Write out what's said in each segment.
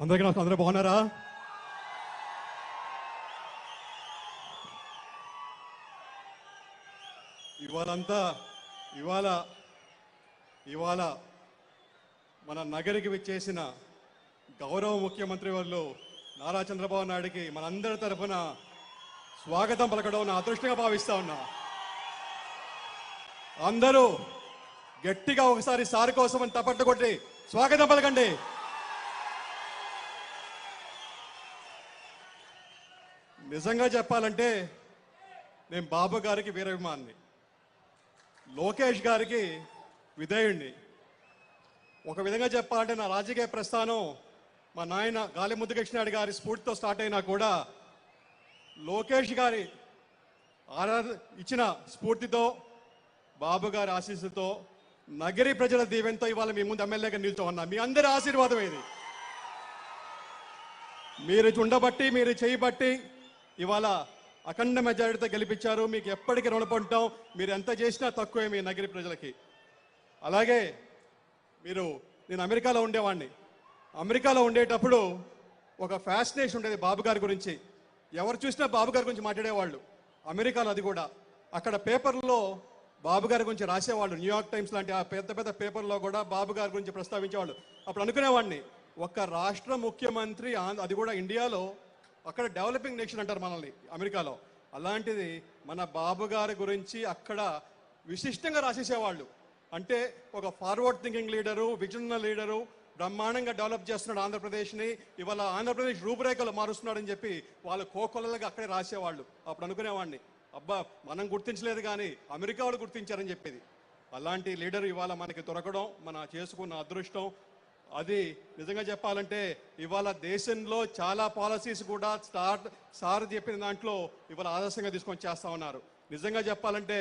అందరికీ నమస్కారం. అందరూ బాగున్నారా? ఇవాళ మన నగరికి విచ్చేసిన గౌరవ ముఖ్యమంత్రి వాళ్ళు నారా చంద్రబాబు నాయుడికి మనందరి తరఫున స్వాగతం పలకడం నా అదృష్టంగా భావిస్తా ఉన్నా. అందరూ గట్టిగా ఒకసారి సార్ కోసం అని తప్పట్టు కొట్టి స్వాగతం పలకండి. నిజంగా చెప్పాలంటే నేను బాబు గారికి వీరాభిమాని, లోకేష్ గారికి విధేయుణ్ణి. ఒక విధంగా చెప్పాలంటే నా రాజకీయ ప్రస్థానం మా నాయన గాలి ముద్దుకృష్ణారెడ్డి గారి స్ఫూర్తితో స్టార్ట్ అయినా కూడా లోకేష్ గారి ఇచ్చిన స్ఫూర్తితో, బాబు గారి ఆశీస్సుతో, నగరి ప్రజల దీవెనతో ఇవాళ మీ ముందు ఎమ్మెల్యేగా నిల్చో ఉన్నా. మీ అందరి ఆశీర్వాదం ఇది. మీరు ఉండబట్టి, మీరు చేయబట్టి ఇవాళ అఖండ మెజారిటీతో గెలిపించారు. మీకు ఎప్పటికీ రుణపడటం. మీరు ఎంత చేసినా తక్కువే మీ నగరి ప్రజలకి. అలాగే నేను అమెరికాలో ఉండేవాడిని. అమెరికాలో ఉండేటప్పుడు ఒక ఫ్యాసినేషన్ ఉండేది బాబు గారి గురించి. ఎవరు చూసినా బాబు గారి గురించి మాట్లాడేవాళ్ళు. అమెరికాలో అది కూడా అక్కడ పేపర్లో బాబు గారి గురించి రాసేవాళ్ళు. న్యూయార్క్ టైమ్స్ లాంటి ఆ పెద్ద పెద్ద పేపర్లో కూడా బాబు గారి గురించి ప్రస్తావించేవాళ్ళు. అప్పుడు అనుకునేవాడిని, ఒక రాష్ట్ర ముఖ్యమంత్రి, అది కూడా ఇండియాలో, అక్కడ డెవలపింగ్ నేషన్ అంటారు మనల్ని అమెరికాలో, అలాంటిది మన బాబు గారి గురించి అక్కడ విశిష్టంగా రాసేసేవాళ్ళు. అంటే ఒక forward thinking leader, vision leader, బ్రహ్మాండంగా డెవలప్ చేస్తున్నాడు ఆంధ్రప్రదేశ్ని, ఇవాళ ఆంధ్రప్రదేశ్ రూపురేఖలు మారుస్తున్నాడని చెప్పి వాళ్ళు కోకొల్లలుగా అక్కడే రాసేవాళ్ళు. అప్పుడు అనుకునేవాడిని, అబ్బా మనం గుర్తించలేదు కానీ అమెరికా వాళ్ళు గుర్తించారని చెప్పేది. అలాంటి లీడర్ ఇవాళ మనకి దొరకడం మన చేసుకున్న అదృష్టం. అది నిజంగా చెప్పాలంటే ఇవాళ దేశంలో చాలా పాలసీస్ కూడా సార్ చెప్పిన దాంట్లో ఇవాళ ఆదర్శంగా తీసుకొని చేస్తా ఉన్నారు. నిజంగా చెప్పాలంటే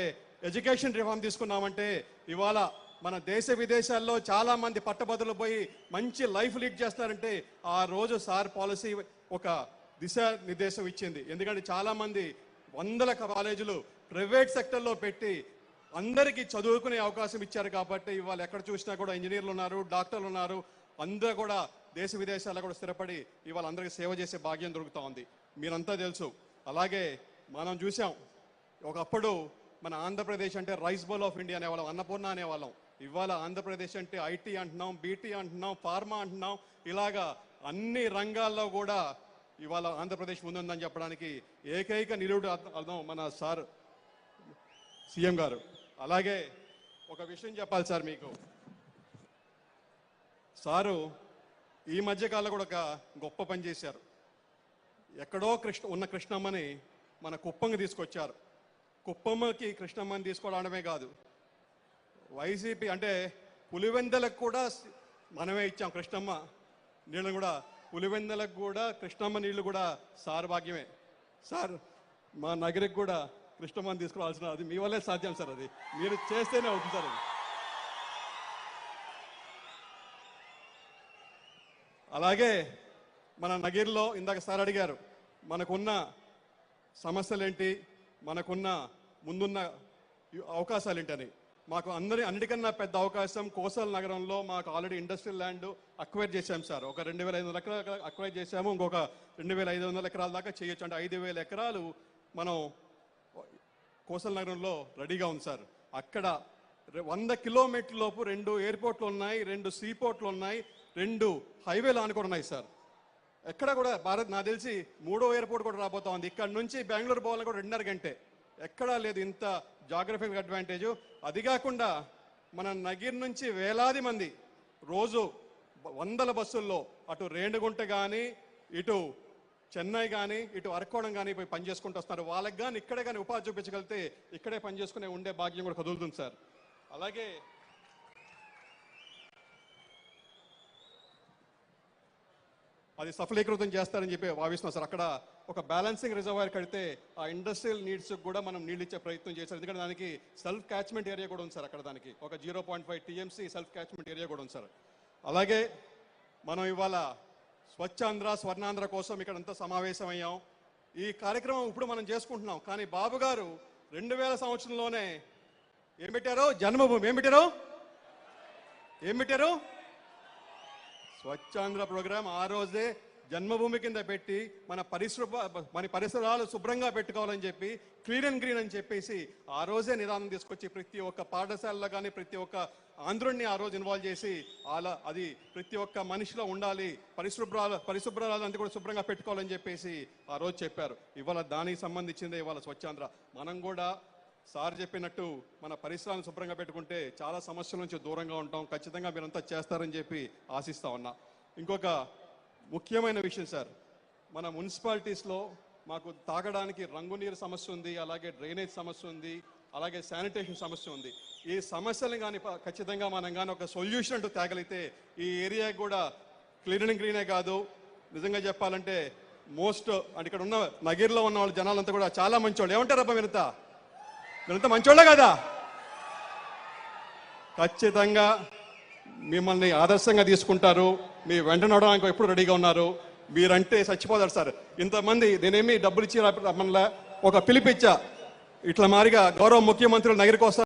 ఎడ్యుకేషన్ రిఫార్మ్ తీసుకున్నామంటే ఇవాళ మన దేశ విదేశాల్లో చాలా మంది పట్టభద్రులు పోయి మంచి లైఫ్ లీడ్ చేస్తారంటే ఆ రోజు సార్ పాలసీ ఒక దిశానిర్దేశం ఇచ్చింది. ఎందుకంటే చాలా మంది వందల కాలేజీలు ప్రైవేట్ సెక్టర్లో పెట్టి అందరికీ చదువుకునే అవకాశం ఇచ్చారు. కాబట్టి ఇవాళ ఎక్కడ చూసినా కూడా ఇంజనీర్లు ఉన్నారు, డాక్టర్లు ఉన్నారు, అందరూ కూడా దేశ విదేశాల్లో కూడా స్థిరపడి ఇవాళ అందరికీ సేవ చేసే భాగ్యం దొరుకుతూ ఉంది. మీరంతా తెలుసు. అలాగే మనం చూసాం, ఒకప్పుడు మన ఆంధ్రప్రదేశ్ అంటే రైస్ బౌల్ ఆఫ్ ఇండియా అనేవాళ్ళం, అన్నపూర్ణ అనేవాళ్ళం. ఇవాళ ఆంధ్రప్రదేశ్ అంటే ఐటీ అంటున్నాం, బీటీ అంటున్నాం, ఫార్మా అంటున్నాం. ఇలాగా అన్ని రంగాల్లో కూడా ఇవాళ ఆంధ్రప్రదేశ్ ముందుందని చెప్పడానికి ఏకైక నిలువుడు అర్థం మన సార్ సీఎం గారు. అలాగే ఒక విషయం చెప్పాలి సార్ మీకు. సారు ఈ మధ్యకాలంలో కూడా ఒక గొప్ప పని చేశారు. ఎక్కడో ఉన్న కృష్ణమ్మని మన కుప్పంకి తీసుకొచ్చారు. కుప్పమ్మకి కృష్ణమ్మని తీసుకోవడమే కాదు, వైసీపీ అంటే పులివెందలకు కూడా మనమే ఇచ్చాం కృష్ణమ్మ నీళ్ళను కూడా. పులివెందలకు కూడా కృష్ణమ్మ నీళ్లు కూడా సార్ భాగ్యమే. సార్ మా నగరికి కూడా కృష్ణమ్మని తీసుకురావాల్సిన, అది మీ వల్లే సాధ్యం సార్. అది మీరు చేస్తేనే అవుతుంది సార్. అది అలాగే మన నగిరిలో ఇందాక సార్ అడిగారు, మనకున్న సమస్యలేంటి, మనకున్న ముందున్న అవకాశాలు ఏంటని. మాకు అన్నిటికన్నా పెద్ద అవకాశం కోసల్ నగరంలో మాకు ఆల్రెడీ ఇండస్ట్రియల్ ల్యాండ్ అక్వైర్ చేశాం సార్. ఒక 2500 ఎకరాలు అక్వైర్ చేశాము. ఇంకొక 2500 ఎకరాల దాకా చేయొచ్చు. అంటే 5000 ఎకరాలు మనం కోసల్ నగరంలో రెడీగా ఉంది సార్. అక్కడ 100 కిలోమీటర్ల లోపు 2 ఎయిర్పోర్ట్లు ఉన్నాయి, 2 సీపోర్ట్లు ఉన్నాయి, 2 హైవేలు ఆనుకొని ఉన్నాయి సార్. ఎక్కడ కూడా నాకు తెలిసి 3వ ఎయిర్పోర్ట్ కూడా రాబోతా ఉంది. ఇక్కడ నుంచి బెంగళూరు పోవాలని కూడా 2.5 గంటే. ఎక్కడా లేదు ఇంత జాగ్రఫికల్ అడ్వాంటేజ్. అది కాకుండా మన నగిరి నుంచి వేలాది మంది రోజు 100 బస్సుల్లో అటు రేణిగుంట కానీ, ఇటు చెన్నై కానీ, ఇటు అరకోణం కానీ పోయి పనిచేసుకుంటూ వస్తున్నారు. వాళ్ళకి కానీ ఇక్కడే కానీ ఉపాధి చూపించగలిగితే ఇక్కడే పనిచేసుకునే ఉండే భాగ్యం కూడా కదులుతుంది సార్. అలాగే అది సఫలీకృతం చేస్తారని చెప్పి భావిస్తున్నాం సార్. అక్కడ ఒక బ్యాలెన్సింగ్ రిజర్వాయర్ కడితే ఆ ఇండస్ట్రియల్ నీడ్స్ కూడా మనం నీళ్ళు ఇచ్చే ప్రయత్నం చేశారు. ఎందుకంటే దానికి సెల్ఫ్ క్యాచ్మెంట్ ఏరియా కూడా ఉంది సార్. అక్కడ దానికి ఒక 0.5 TMC సెల్ఫ్ క్యాచ్మెంట్ ఏరియా కూడా ఉంది సార్. అలాగే మనం ఇవాళ స్వచ్ఛాంధ్ర స్వర్ణాంధ్ర కోసం ఇక్కడంతా సమావేశమయ్యాం. ఈ కార్యక్రమం ఇప్పుడు మనం చేసుకుంటున్నాం. కానీ బాబు గారు 2000 సంవత్సరంలోనే ఏం పెట్టారు? జన్మభూమి. ఏం పెట్టారు? స్వచ్ఛాంధ్ర ప్రోగ్రాం ఆ రోజే జన్మభూమి కింద పెట్టి మన పరిసరాలు శుభ్రంగా పెట్టుకోవాలని చెప్పి క్లీన్ అండ్ గ్రీన్ అని చెప్పేసి ఆ రోజే నిదానం తీసుకొచ్చి ప్రతి ఒక్క పాఠశాలలో కానీ ప్రతి ఒక్క ఆంధ్రుడిని ఆ రోజు ఇన్వాల్వ్ చేసి అలా అది ప్రతి ఒక్క మనిషిలో ఉండాలి, పరిశుభ్రాలు అంతా కూడా శుభ్రంగా పెట్టుకోవాలని చెప్పేసి ఆ రోజు చెప్పారు. ఇవాళ దానికి సంబంధించిందే ఇవాళ స్వచ్ఛాంధ్ర. మనం కూడా సార్ చెప్పినట్టు మన పరిసరాలను శుభ్రంగా పెట్టుకుంటే చాలా సమస్యల నుంచి దూరంగా ఉంటాం. ఖచ్చితంగా మీరంతా చేస్తారని చెప్పి ఆశిస్తా ఉన్నా. ఇంకొక ముఖ్యమైన విషయం సార్, మన మున్సిపాలిటీస్లో మాకు తాగడానికి రంగునీరు సమస్య ఉంది, అలాగే డ్రైనేజ్ సమస్య ఉంది, అలాగే శానిటేషన్ సమస్య ఉంది. ఈ సమస్యలు కానీ ఖచ్చితంగా మనం కానీ ఒక సొల్యూషన్ అంటూ తేగలిగితే ఈ ఏరియా కూడా క్లీన్ అండ్ గ్రీనే కాదు, నిజంగా చెప్పాలంటే అంటే ఇక్కడ ఉన్న నగిరిలో ఉన్న వాళ్ళ జనాలంతా కూడా చాలా మంచోళ్ళు. ఏమంటారబ్బా మీరంతా మంచోళ్ళే కదా? ఖచ్చితంగా మిమ్మల్ని ఆదర్శంగా తీసుకుంటారు. మీ వెంట నడవడానికి ఎప్పుడు రెడీగా ఉన్నారు. మీరంటే చచ్చిపోతారు సార్. ఇంతమంది నేనేమి డబ్బులు ఇచ్చి రమ్మన్లా, ఒక పిలిపిచ్చా ఇట్లా మారిగా గౌరవ ముఖ్యమంత్రులు నగరికి వస్తారు.